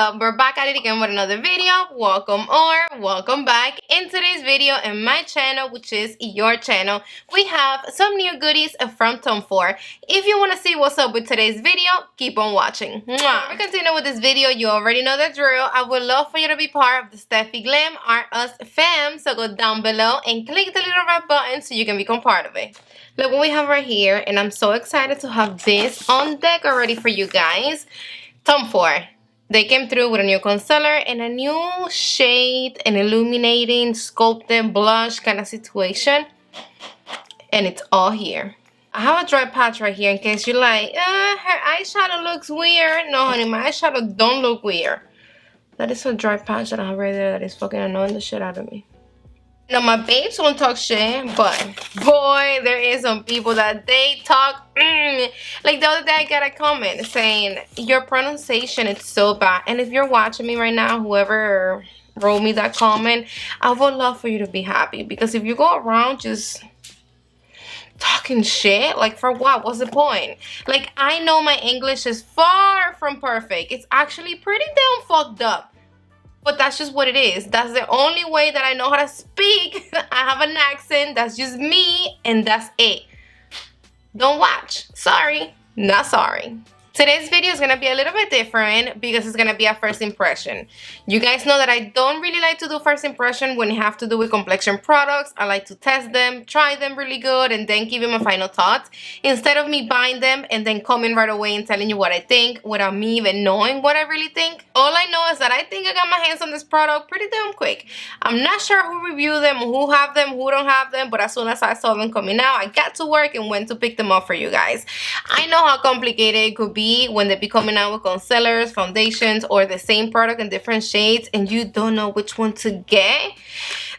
up? We're back at it again with another video. Welcome or welcome back. In today's video in my channel, which is your channel, we have some new goodies from Tom Ford. If you want to see what's up with today's video, keep on watching. Before we continue with this video, you already know the drill. I would love for you to be part of the Stephi Glam Are Us fam. So go down below and click the little red button so you can become part of it. Look what we have right here, and I'm so excited to have this on deck already for you guys. Tom Ford. They came through with a new concealer and a new shade, an illuminating, sculpted blush kind of situation. And it's all here. I have a dry patch right here in case you're like, her eyeshadow looks weird. No, honey, my eyeshadow don't look weird. That is a dry patch that I have right there that is fucking annoying the shit out of me. Now, my babes won't talk shit, but boy, there is some people that they talk. Like the other day, I got a comment saying, your pronunciation is so bad. And if you're watching me right now, whoever wrote me that comment, I would love for you to be happy. Because if you go around just talking shit, like for what? What's the point? Like, I know my English is far from perfect. It's actually pretty damn fucked up. But that's just what it is. That's the only way that I know how to speak. I have an accent. That's just me. And that's it. Don't watch. Sorry. Not sorry. Today's video is going to be a little bit different because it's going to be a first impression. You guys know that I don't really like to do first impression when you have to do with complexion products. I like to test them, try them really good, and then give you my final thoughts. Instead of me buying them and then coming right away and telling you what I think without me even knowing what I really think. All I know is that I think I got my hands on this product pretty damn quick. I'm not sure who reviewed them, who have them, who don't have them, but as soon as I saw them coming out, I got to work and went to pick them up for you guys. I know how complicated it could be when they be coming out with concealers, foundations, or the same product in different shades and you don't know which one to get.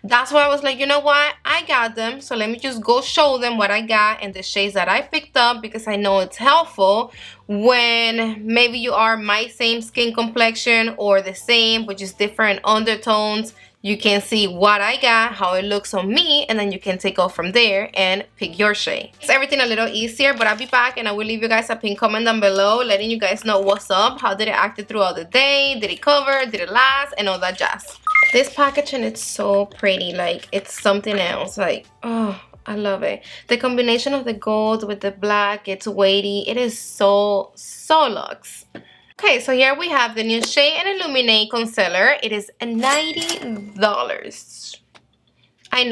That's why I was like, you know what, I got them, so let me just go show them what I got and the shades that I picked up, because I know it's helpful when maybe you are my same skin complexion or the same but just different undertones. You can see what I got, how it looks on me, and then you can take off from there and pick your shade. It's everything a little easier, but I'll be back and I will leave you guys a pin comment down below letting you guys know what's up, how did it act throughout the day, did it cover, did it last, and all that jazz. This packaging is so pretty, like it's something else, like, oh, I love it. The combination of the gold with the black, it's weighty, it is so luxe. Okay, so here we have the new Shade and Illuminate concealer. It is $90. I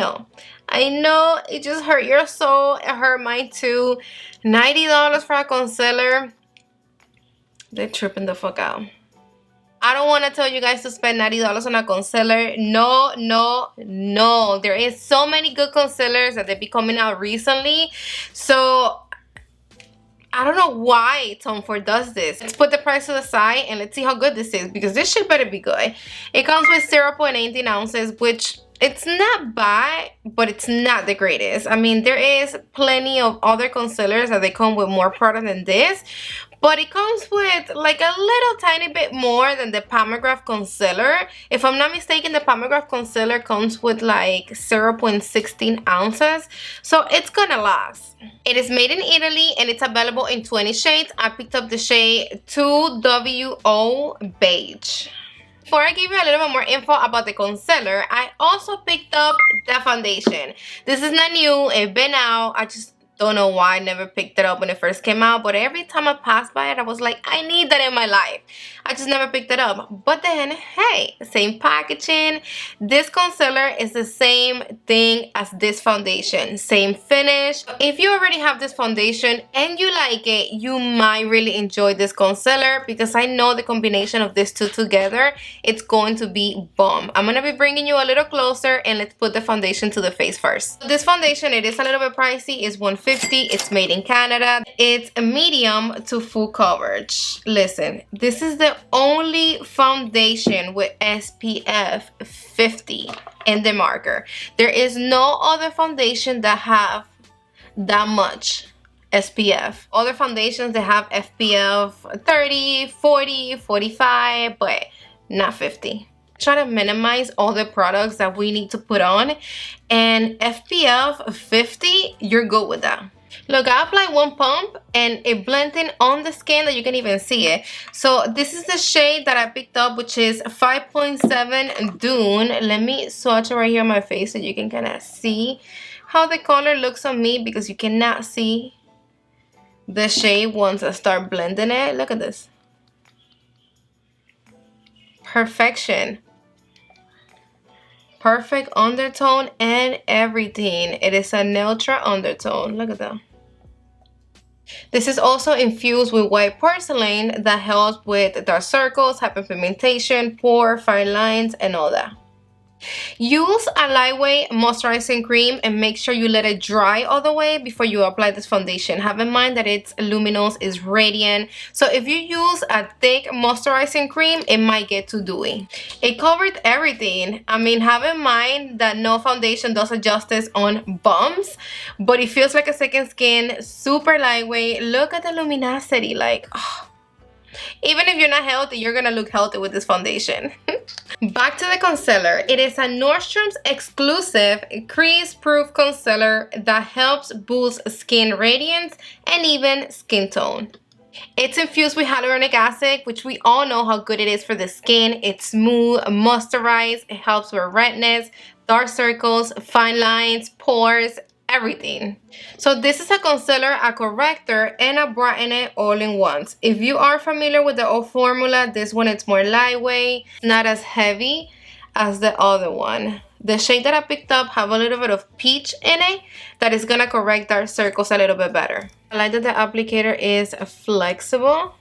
know, it just hurt your soul. It hurt mine too. $90 for a concealer. They're tripping the fuck out. I don't want to tell you guys to spend $90 on a concealer. No, no, no. There is so many good concealers that they've been coming out recently. So I don't know why Tom Ford does this. Let's put the price to the side and let's see how good this is, because this shit better be good. It comes with 0.18 ounces, which it's not bad, but it's not the greatest. I mean, there is plenty of other concealers that they come with more product than this, but it comes with like a little tiny bit more than the Pomegranate concealer. If I'm not mistaken, the Pomegranate concealer comes with like 0.16 ounces. So it's gonna last. It is made in Italy and it's available in 20 shades. I picked up the shade 2WO Beige. Before I give you a little bit more info about the concealer, I also picked up the foundation. This is not new, it's been out. I just don't know why I never picked it up when it first came out, but every time I passed by it, I was like, I need that in my life. I just never picked it up. But then, hey, same packaging. This concealer is the same thing as this foundation. Same finish. If you already have this foundation and you like it, you might really enjoy this concealer, because I know the combination of these two together, it's going to be bomb. I'm going to be bringing you a little closer and let's put the foundation to the face first. This foundation, it is a little bit pricey. It's $150. It's made in Canada. It's a medium to full coverage. Listen, this is the only foundation with SPF 50 in the marker. There is no other foundation that have that much SPF. Other foundations that have SPF 30, 40, 45, but not 50. Try to minimize all the products that we need to put on, and SPF 50, you're good with that. Look, I applied one pump and it blends in on the skin that you can even see it. So this is the shade that I picked up, which is 5.7 Dune. Let me swatch it right here on my face so you can kind of see how the color looks on me, because you cannot see the shade once I start blending it. Look at this. Perfection. Perfect undertone and everything. It is a neutral undertone. Look at that. This is also infused with white porcelain that helps with dark circles, hyperpigmentation, pore, fine lines, and all that. Use a lightweight moisturizing cream and make sure you let it dry all the way before you apply this foundation. Have in mind that it's luminous, it's radiant. So if you use a thick moisturizing cream, it might get too dewy. It covered everything. I mean, have in mind that no foundation does justice on bumps, but it feels like a second skin, super lightweight. Look at the luminosity, like, oh. Even if you're not healthy, you're gonna look healthy with this foundation. Back to the concealer. It is a Nordstrom's exclusive crease-proof concealer that helps boost skin radiance and even skin tone. It's infused with hyaluronic acid, which we all know how good it is for the skin. It's smooth, moisturized, it helps with redness, dark circles, fine lines, pores, everything. So this is a concealer, a corrector, and a brightener all in once. If you are familiar with the old formula, this one it's more lightweight, not as heavy as the other one. The shade that I picked up have a little bit of peach in it that is gonna correct dark circles a little bit better. I like that the applicator is flexible,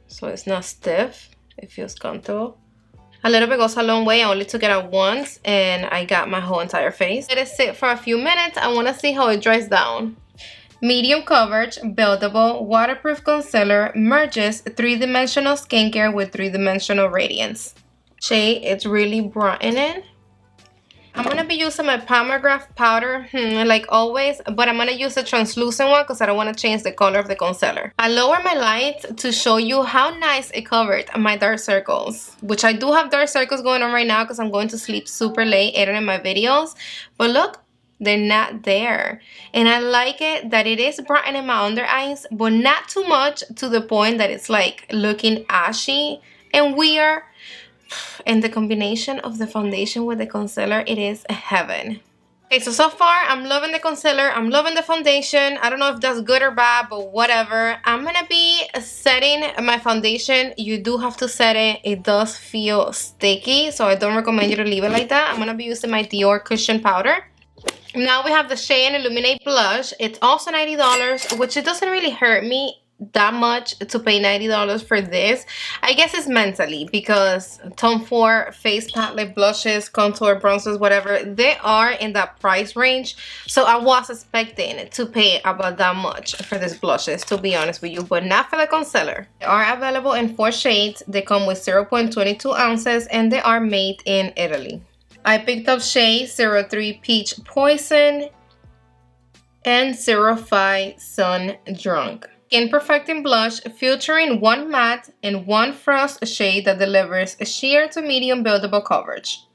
so it's not stiff. It feels comfortable. A little bit goes a long way. I only took it out once and I got my whole entire face. Let it sit for a few minutes. I want to see how it dries down. Medium coverage, buildable, waterproof concealer merges three-dimensional skincare with three-dimensional radiance. Shade, it's really brightening. I'm going to be using my Pomegranate powder, like always, but I'm going to use a translucent one because I don't want to change the color of the concealer. I lower my light to show you how nice it covered my dark circles, which I do have dark circles going on right now because I'm going to sleep super late editing my videos. But look, they're not there. And I like it that it is brightening my under eyes, but not too much to the point that it's like looking ashy and weird. And the combination of the foundation with the concealer, it is heaven. Okay, so far I'm loving the concealer, I'm loving the foundation. I don't know if that's good or bad, but whatever. I'm gonna be setting my foundation. You do have to set it. It does feel sticky, so I don't recommend you to leave it like that. I'm gonna be using my Dior cushion powder. Now we have the Shea and Illuminate blush. It's also $90, which it doesn't really hurt me that much to pay $90 for this. I guess it's mentally, because Tom Ford face palette, blushes, contour, bronzers, whatever, they are in that price range. So I was expecting to pay about that much for these blushes, to be honest with you, but not for the concealer. They are available in 4 shades. They come with 0.22 ounces and they are made in Italy. I picked up shade 03 Peach Poison and 05 Sun Drunk. Skin Perfecting Blush featuring 1 matte and 1 frost shade that delivers a sheer to medium buildable coverage.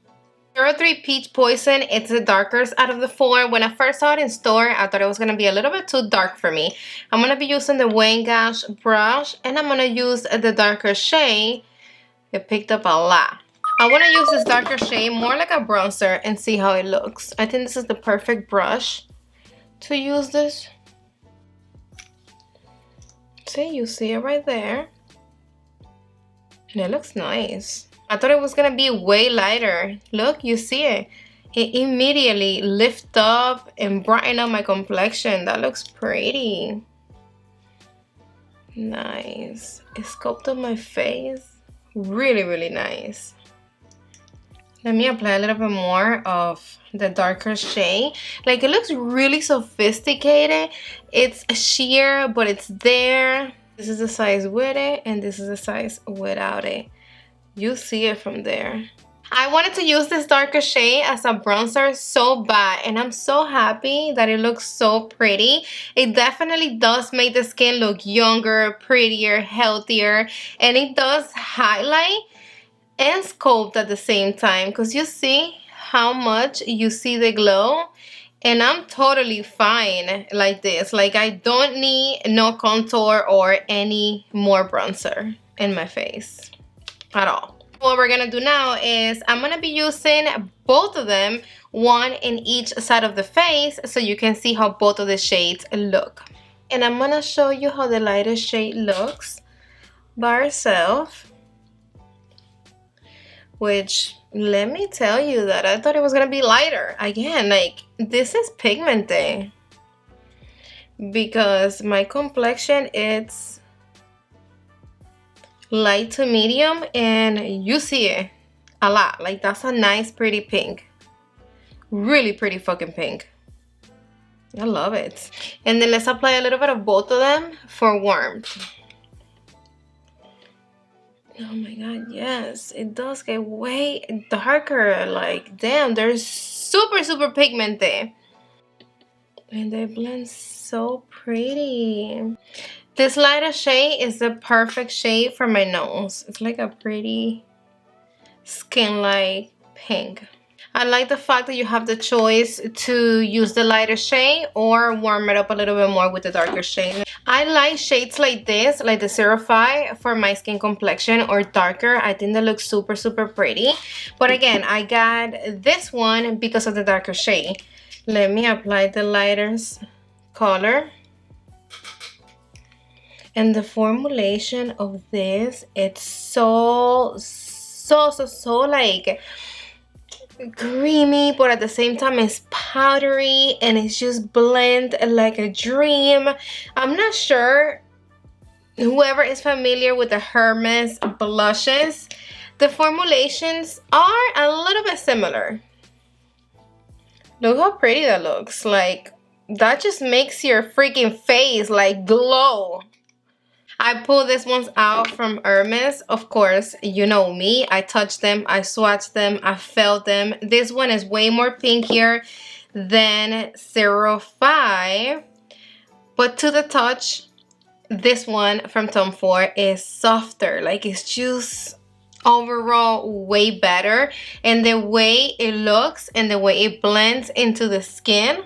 03 Peach Poison, it's the darkest out of the 4. When I first saw it in store, I thought it was going to be a little bit too dark for me. I'm going to be using the Wayne Gash brush and I'm going to use the darker shade. It picked up a lot. I want to use this darker shade more like a bronzer and see how it looks. I think this is the perfect brush to use this. See, you see it right there. And it looks nice. I thought it was gonna be way lighter. Look, you see it. It immediately lifts up and brighten up my complexion. That looks pretty. Nice. It sculpted my face. Really, really nice. Let me apply a little bit more of the darker shade. Like, it looks really sophisticated. It's sheer, but it's there. This is the size with it, and this is the size without it. You see it from there. I wanted to use this darker shade as a bronzer so bad, and I'm so happy that it looks so pretty. It definitely does make the skin look younger, prettier, healthier, and it does highlight and sculpt at the same time, because you see how much you see the glow. And I'm totally fine like this. Like, I don't need no contour or any more bronzer in my face at all. What we're gonna do now is I'm gonna be using both of them, one in each side of the face, so you can see how both of the shades look. And I'm gonna show you how the lightest shade looks by herself, which, let me tell you that I thought it was gonna be lighter. Again, like, this is pigmented because my complexion, it's light to medium, and you see it a lot. Like, that's a nice pretty pink, really pretty fucking pink. I love it. And then let's apply a little bit of both of them for warmth. Oh my god, yes, it does get way darker. Like, damn, they're super pigmented, and they blend so pretty. This lighter shade is the perfect shade for my nose. It's like a pretty skin-like pink. I like the fact that you have the choice to use the lighter shade or warm it up a little bit more with the darker shade. I like shades like this, like the 05, for my skin complexion, or darker. I think they look super pretty. But again, I got this one because of the darker shade. Let me apply the lighter color. And the formulation of this, it's so like creamy, but at the same time it's powdery, and it's just blend like a dream. I'm not sure, whoever is familiar with the Hermes blushes, the formulations are a little bit similar. Look how pretty that looks. Like, that just makes your freaking face like glow. I pulled these ones out from Hermes. Of course, you know me. I touched them, I swatched them, I felt them. This one is way more pinkier than 05. But to the touch, this one from Tom Ford is softer. Like, it's just overall way better. And the way it looks and the way it blends into the skin,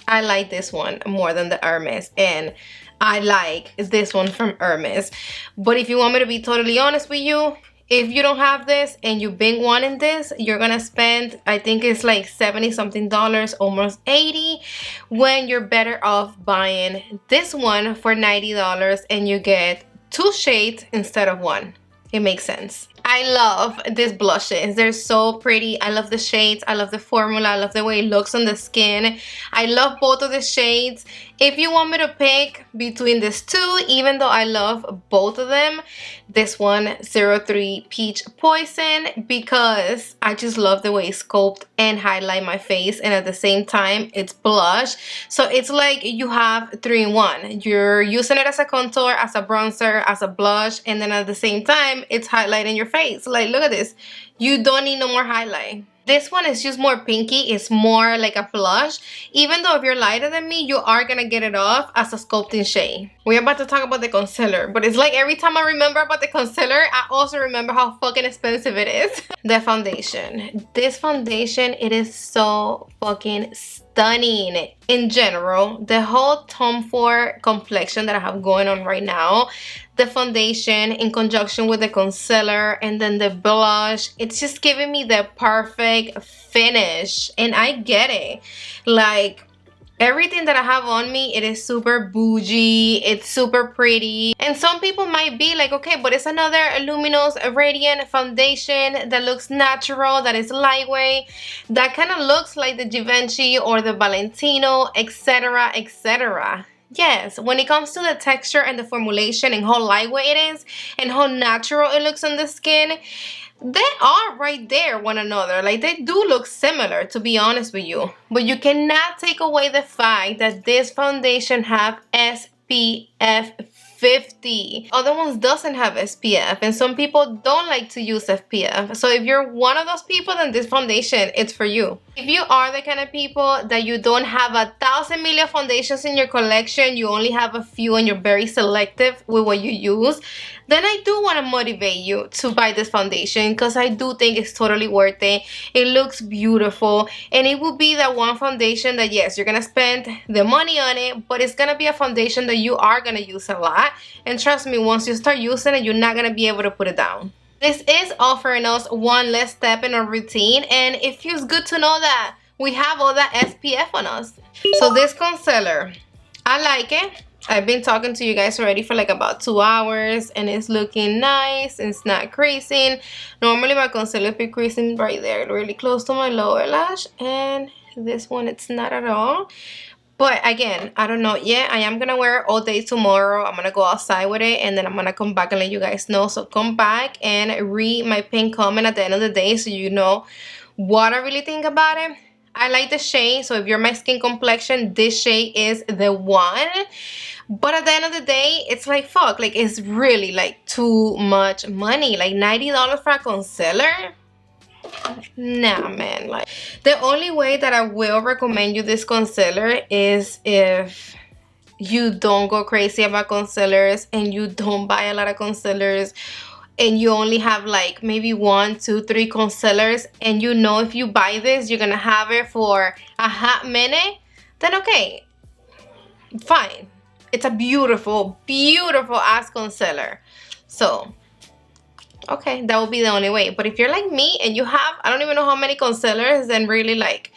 I like this one more than the Hermes. And I like this one from Hermes. But if you want me to be totally honest with you, if you don't have this and you've been wanting this, you're gonna spend, I think it's like 70 something dollars, almost 80, when you're better off buying this one for $90 and you get 2 shades instead of 1. It makes sense. I love these blushes. They're so pretty. I love the shades. I love the formula. I love the way it looks on the skin. I love both of the shades. If you want me to pick between these two, even though I love both of them, this one, 03 Peach Poison, because I just love the way it sculpt and highlight my face, and at the same time it's blush. So it's like you have 3 in 1. You're using it as a contour, as a bronzer, as a blush, and then at the same time it's highlighting your face. Like, look at this. You don't need no more highlight. This one is just more pinky. It's more like a blush. Even though if you're lighter than me, you are gonna get it off as a sculpting shade. We're about to talk about the concealer, but it's like every time I remember about the concealer, I also remember how fucking expensive it is. The foundation. This foundation, it is so fucking stunning. In general, the whole Tom Ford complexion that I have going on right now, the foundation in conjunction with the concealer and then the blush, it's just giving me the perfect finish. And I get it. Like, everything that I have on me, it is super bougie, it's super pretty. And some people might be like, okay, but it's another Luminous Radiant foundation that looks natural, that is lightweight, that kind of looks like the Givenchy or the Valentino, etc, etc. Yes, when it comes to the texture and the formulation and how lightweight it is and how natural it looks on the skin, they are right there one another. Like, they do look similar, to be honest with you. But you cannot take away the fact that this foundation have SPF 50. Other ones doesn't have SPF, and some people don't like to use SPF. So if you're one of those people, then this foundation, it's for you. If you are the kind of people that you don't have 1,000 million foundations in your collection, you only have a few and you're very selective with what you use, then I do want to motivate you to buy this foundation, because I do think it's totally worth it. It looks beautiful, and it will be that one foundation that, yes, you're gonna spend the money on it, but it's gonna be a foundation that you are gonna use a lot. And trust me, once you start using it, you're not gonna be able to put it down. This is offering us one less step in our routine, and it feels good to know that we have all that SPF on us. So this concealer, I like it. I've been talking to you guys already for like about 2 hours, and it's looking nice. It's not creasing. Normally my concealer be creasing right there, really close to my lower lash, and this one it's not at all. But again, I don't know yet. I am gonna wear it all day tomorrow. I'm gonna go outside with it, and then I'm gonna come back and let you guys know. So come back and read my pinned comment at the end of the day, so you know what I really think about it. I like the shade, so if you're my skin complexion, this shade is the one. But at the end of the day, it's like, fuck, like, it's really like too much money. Like $90 for a concealer? Nah, man. Like, the only way that I will recommend you this concealer is if you don't go crazy about concealers and you don't buy a lot of concealers, and you only have like maybe 1, 2, 3 concealers, and you know if you buy this you're gonna have it for a hot minute, then okay, fine. It's a beautiful, beautiful ass concealer. So okay, that will be the only way. But if you're like me and you have, I don't even know how many concealers, then really like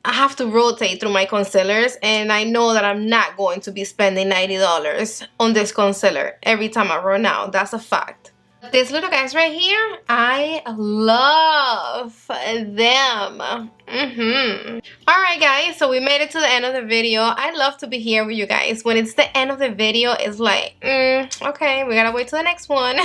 I have to rotate through my concealers, and I know that I'm not going to be spending $90 on this concealer every time I run out. That's a fact. These little guys right here, I love them. Alright guys, so we made it to the end of the video. I love to be here with you guys. When it's the end of the video, it's like, okay, we gotta wait till the next one.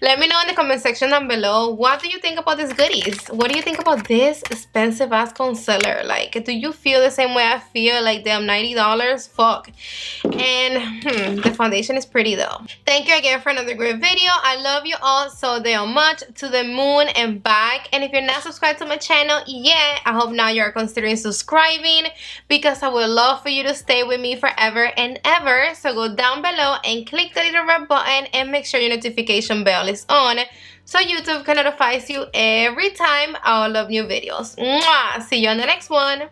Let me know in the comment section down below, what do you think about these goodies? What do you think about this expensive ass concealer? Like, do you feel the same way I feel? Like, damn, $90? Fuck. And the foundation is pretty though. Thank you again for another great video. I love you all so damn much, to the moon and back. And if you're not subscribed to my channel yet, I hope now you're considering subscribing, because I would love for you to stay with me forever and ever. So go down below and click the little red button and make sure your notification bell is on, so YouTube can notify you every time I upload new videos. Mwah! See you on the next one.